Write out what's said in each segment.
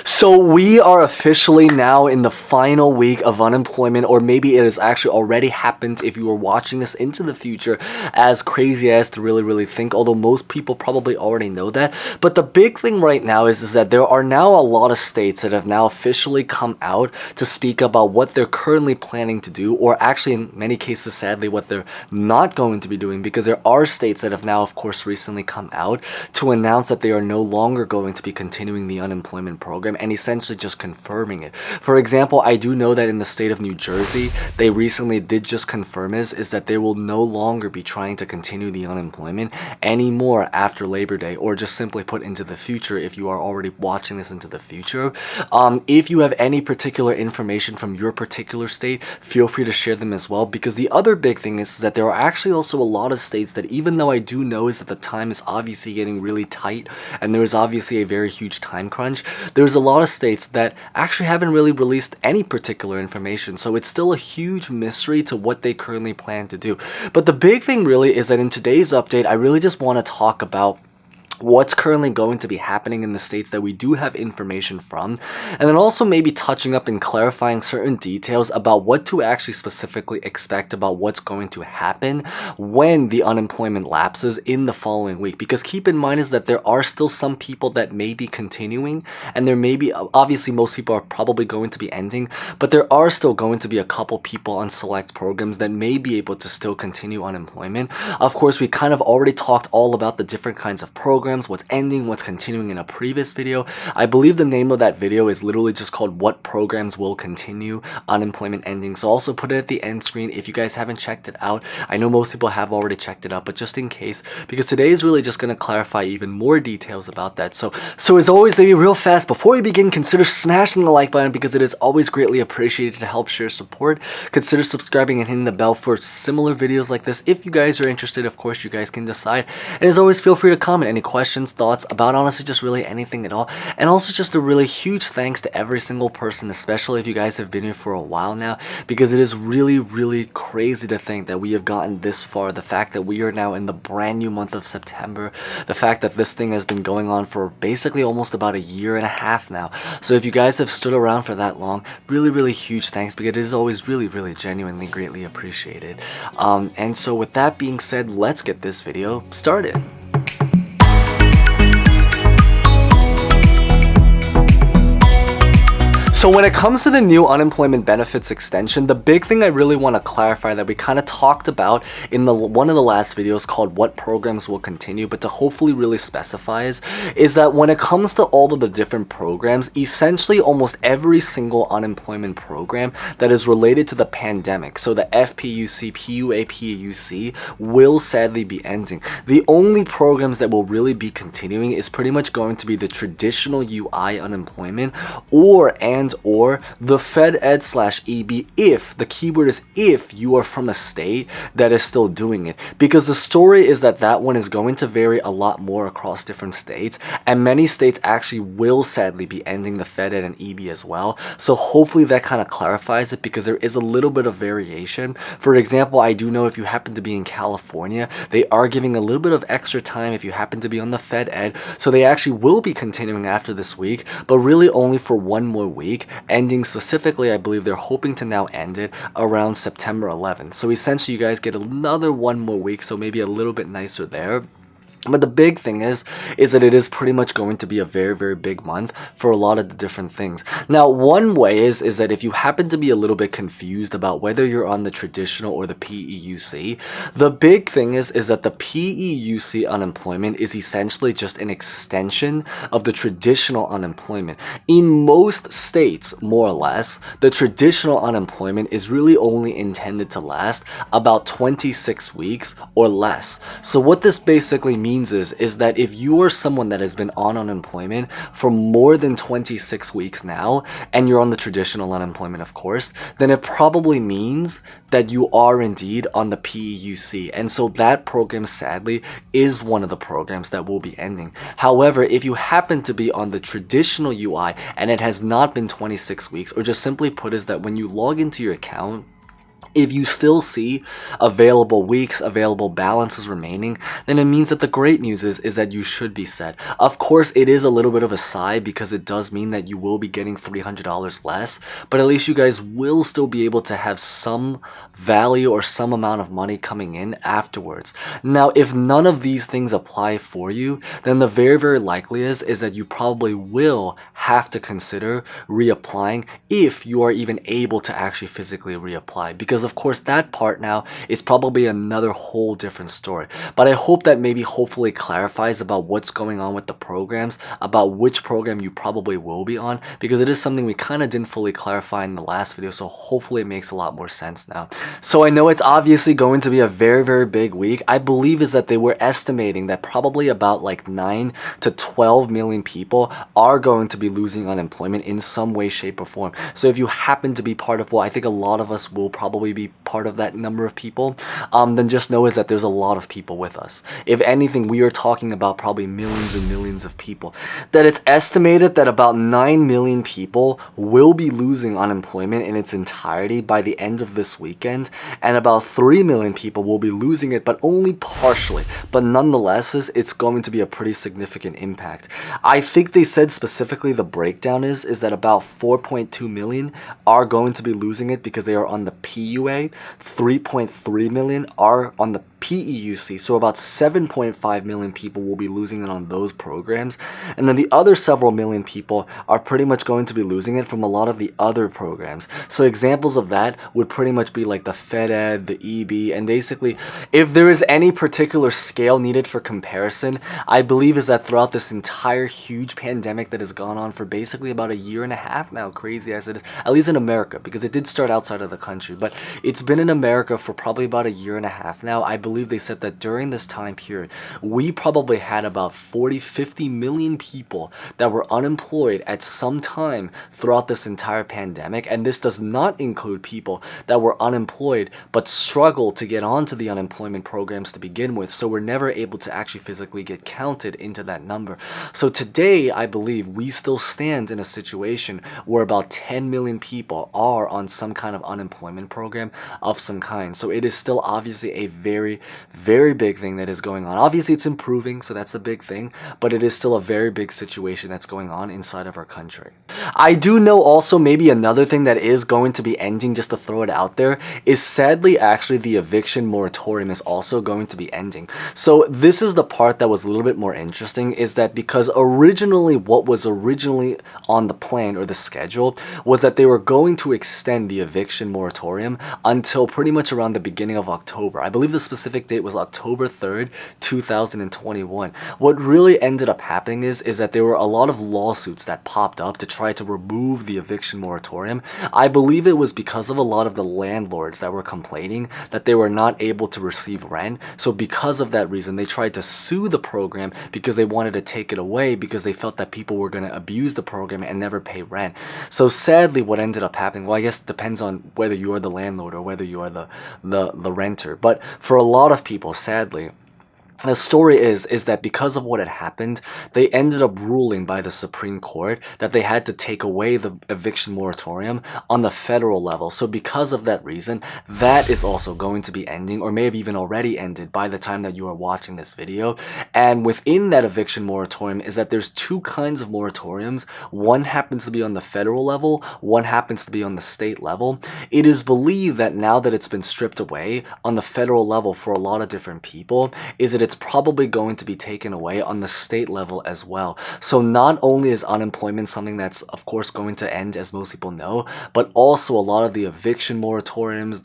So we are officially now in the final week of unemployment, or maybe it has actually already happened if you are watching this into the future, as crazy as to really think, although most people probably already know that. But the big thing right now is that there are now a lot of states that have now officially come out to speak about what they're currently planning to do, or actually in many cases, sadly, what they're not going to be doing, because there are states that have now, of course, recently come out to announce that they are no longer going to be continuing the unemployment program and essentially just confirming it. For example, I do know that in the state of New Jersey, they recently did just confirm is that they will no longer be trying to continue the unemployment anymore after Labor Day, or just simply put into the future if you are already watching this into the future. If you have any particular information from your particular state, feel free to share them as well, because the other big thing is that there are actually also a lot of states that, even though I do know is that the time is obviously getting really tight and there is obviously a very huge time crunch, there's a lot of states that actually haven't really released any particular information, so it's still a huge mystery to what they currently plan to do. But the big thing really is that in today's update, I really just want to talk about what's currently going to be happening in the states that we do have information from, and then also maybe touching up and clarifying certain details about what to actually specifically expect about what's going to happen when the unemployment lapses in the following week. Because keep in mind is that there are still some people that may be continuing, and there may be, obviously most people are probably going to be ending, but there are still going to be a couple people on select programs that may be able to still continue unemployment. Of course, we kind of already talked all about the different kinds of programs, what's ending, what's continuing in a previous video. I believe the name of that video is literally just called "What Programs Will Continue Unemployment Ending." So I'll also put it at the end screen if you guys haven't checked it out. I know most people have already checked it out, but just in case, because today is really just going to clarify even more details about that. So as always, maybe real fast, before we begin, consider smashing the like button, because it is always greatly appreciated to help share support. Consider subscribing and hitting the bell for similar videos like this if you guys are interested. Of course, you guys can decide. And as always, feel free to comment any questions, thoughts about honestly just really anything at all. And also just a really huge thanks to every single person, especially if you guys have been here for a while now, because it is really crazy to think that we have gotten this far. The fact that we are now in the brand new month of September, the fact that this thing has been going on for basically almost about a year and a half now. So if you guys have stood around for that long, really huge thanks, because it is always really genuinely greatly appreciated. And so with that being said, let's get this video started. So when it comes to the new unemployment benefits extension, the big thing I really want to clarify that we kind of talked about in one of the last videos called "What Programs Will Continue," but to hopefully really specify is that when it comes to all of the different programs, essentially almost every single unemployment program that is related to the pandemic, so the FPUC, PUA PEUC, will sadly be ending. The only programs that will really be continuing is pretty much going to be the traditional UI unemployment, or the Fed Ed / EB, if, the keyword is if, you are from a state that is still doing it. Because the story is that one is going to vary a lot more across different states, and many states actually will sadly be ending the Fed Ed and EB as well. So hopefully that kind of clarifies it, because there is a little bit of variation. For example, I do know if you happen to be in California, they are giving a little bit of extra time if you happen to be on the Fed Ed, so they actually will be continuing after this week, but really only for one more week. Ending specifically, I believe they're hoping to now end it around September 11th. So essentially you guys get another one more week, so maybe a little bit nicer there. But the big thing is that it is pretty much going to be a very big month for a lot of the different things. Now, one way is that if you happen to be a little bit confused about whether you're on the traditional or the PEUC, the big thing is that the PEUC unemployment is essentially just an extension of the traditional unemployment. In most states, more or less, the traditional unemployment is really only intended to last about 26 weeks or less. So what this basically means is that if you are someone that has been on unemployment for more than 26 weeks now, and you're on the traditional unemployment, of course, then it probably means that you are indeed on the PEUC. And so that program, sadly, is one of the programs that will be ending. However, if you happen to be on the traditional UI and it has not been 26 weeks, or just simply put is that when you log into your account, If you still see available weeks, available balances remaining, then it means that the great news is that you should be set. Of course, it is a little bit of a sigh because it does mean that you will be getting $300 less, but at least you guys will still be able to have some value or some amount of money coming in afterwards. Now, if none of these things apply for you, then the very likely is that you probably will have to consider reapplying if you are even able to actually physically reapply, because of course that part now is probably another whole different story. But I hope that maybe hopefully clarifies about what's going on with the programs, about which program you probably will be on, because it is something we kind of didn't fully clarify in the last video, so hopefully it makes a lot more sense now. So I know it's obviously going to be a very big week. I believe is that they were estimating that probably about like 9 to 12 million people are going to be losing unemployment in some way, shape, or form. So if you happen to be part of, well, I think a lot of us will probably be part of that number of people, then just know is that there's a lot of people with us. If anything, we are talking about probably millions and millions of people. That it's estimated that about 9 million people will be losing unemployment in its entirety by the end of this weekend, and about 3 million people will be losing it, but only partially. But nonetheless, it's going to be a pretty significant impact. I think they said specifically the breakdown is that about 4.2 million are going to be losing it because they are on the PUA, 3.3 million are on the PEUC, so about 7.5 million people will be losing it on those programs, and then the other several million people are pretty much going to be losing it from a lot of the other programs. So examples of that would pretty much be like the FedEd, the EB, and basically if there is any particular scale needed for comparison, I believe is that throughout this entire huge pandemic that has gone on for basically about a year and a half now, crazy as it is, at least in America, because it did start outside of the country, but it's been in America for probably about a year and a half now. I believe they said that during this time period, we probably had about 40-50 million people that were unemployed at some time throughout this entire pandemic, and this does not include people that were unemployed but struggled to get onto the unemployment programs to begin with, so we're never able to actually physically get counted into that number. So today, I believe we still stand in a situation where about 10 million people are on some kind of unemployment program of some kind. So it is still obviously a very big thing that is going on. Obviously it's improving, so that's the big thing, but it is still a very big situation that's going on inside of our country. I do know also maybe another thing that is going to be ending, just to throw it out there, is sadly actually the eviction moratorium is also going to be ending. So this is the part that was a little bit more interesting, is that because originally what was originally on the plan or the schedule was that they were going to extend the eviction moratorium until pretty much around the beginning of October. I believe the specific date was October 3rd, 2021. What really ended up happening is that there were a lot of lawsuits that popped up to try to remove the eviction moratorium. I believe it was because of a lot of the landlords that were complaining that they were not able to receive rent. So because of that reason, they tried to sue the program because they wanted to take it away, because they felt that people were going to abuse the program and never pay rent. So sadly, what ended up happening, well, I guess it depends on whether you are the landlord or whether you are the renter. But for a lot of people, sadly, the story is that because of what had happened, they ended up ruling by the Supreme Court that they had to take away the eviction moratorium on the federal level. So because of that reason, that is also going to be ending, or may have even already ended by the time that you are watching this video. And within that eviction moratorium is that there's two kinds of moratoriums. One happens to be on the federal level, one happens to be on the state level. It is believed that now that it's been stripped away on the federal level for a lot of different people, is that it's probably going to be taken away on the state level as well. So not only is unemployment something that's of course going to end, as most people know, but also a lot of the eviction moratoriums,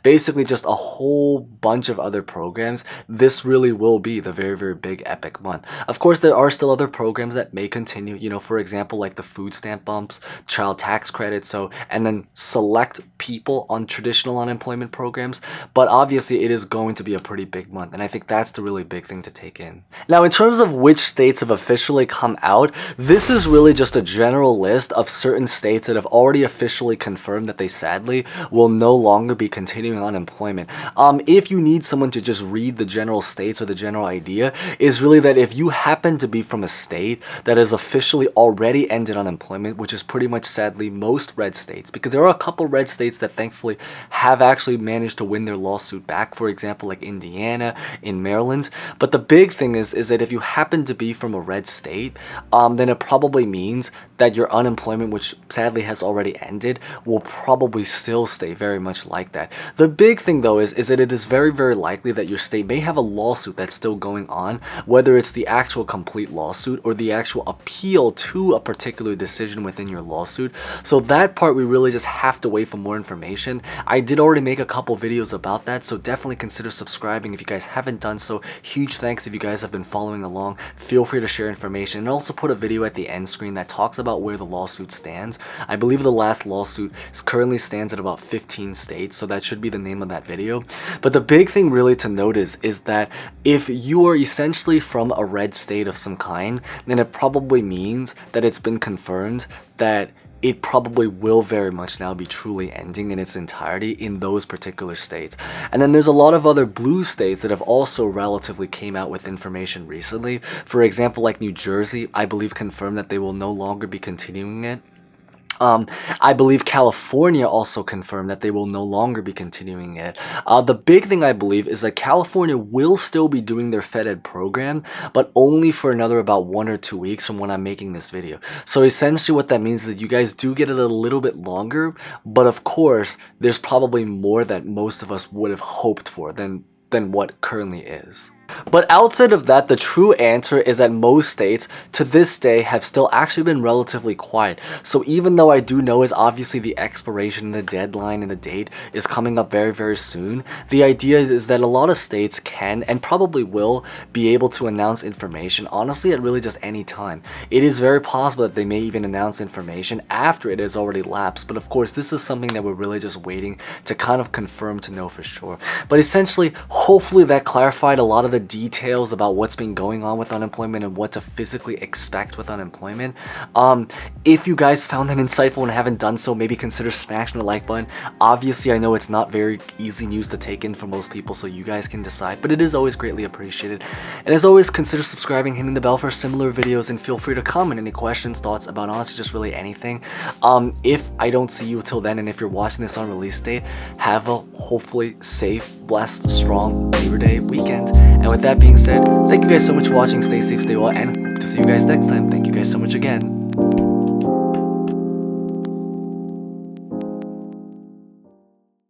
basically just a whole bunch of other programs. This really will be the very big epic month. Of course, there are still other programs that may continue, you know, for example, like the food stamp bumps, child tax credit, and then select people on traditional unemployment programs. But obviously it is going to be a pretty big month, and I think that's the really really big thing to take in. Now, in terms of which states have officially come out, this is really just a general list of certain states that have already officially confirmed that they sadly will no longer be continuing unemployment. If you need someone to just read the general states or the general idea, is really that if you happen to be from a state that has officially already ended unemployment, which is pretty much sadly most red states, because there are a couple red states that thankfully have actually managed to win their lawsuit back, for example like Indiana, in Maryland. But the big thing is that if you happen to be from a red state, then it probably means that your unemployment, which sadly has already ended, will probably still stay very much like that. The big thing though is that it is very, very likely that your state may have a lawsuit that's still going on, whether it's the actual complete lawsuit or the actual appeal to a particular decision within your lawsuit. So that part we really just have to wait for more information. I did already make a couple videos about that, so definitely consider subscribing if you guys haven't done so. Huge thanks if you guys have been following along. Feel free to share information, and also put a video at the end screen that talks about where the lawsuit stands. I believe the last lawsuit currently stands at about 15 states, so that should be the name of that video. But the big thing really to notice is that if you are essentially from a red state of some kind, then it probably means that it's been confirmed that it probably will very much now be truly ending in its entirety in those particular states. And then there's a lot of other blue states that have also relatively came out with information recently. For example, like New Jersey, I believe confirmed that they will no longer be continuing it. I believe California also confirmed that they will no longer be continuing it. The big thing I believe is that California will still be doing their FedEd program, but only for another about 1 or 2 weeks from when I'm making this video. So essentially what that means is that you guys do get it a little bit longer, but of course, there's probably more that most of us would have hoped for than what currently is. But outside of that, the true answer is that most states to this day have still actually been relatively quiet. So even though I do know is obviously the expiration and the deadline and the date is coming up very, very soon, the idea is that a lot of states can and probably will be able to announce information honestly at really just any time. It is very possible that they may even announce information after it has already lapsed, but of course this is something that we're really just waiting to kind of confirm to know for sure. But essentially, hopefully that clarified a lot of the details about what's been going on with unemployment and what to physically expect with unemployment. If you guys found that insightful and haven't done so, maybe consider smashing the like button. Obviously, I know it's not very easy news to take in for most people, so you guys can decide, but it is always greatly appreciated. And as always, consider subscribing, hitting the bell for similar videos, and feel free to comment any questions, thoughts about honestly just really anything. If I don't see you till then, and if you're watching this on release date, have a hopefully safe, blessed, strong Labor Day weekend. And with that being said, thank you guys so much for watching. Stay safe, stay well, and hope to see you guys next time. Thank you guys so much again.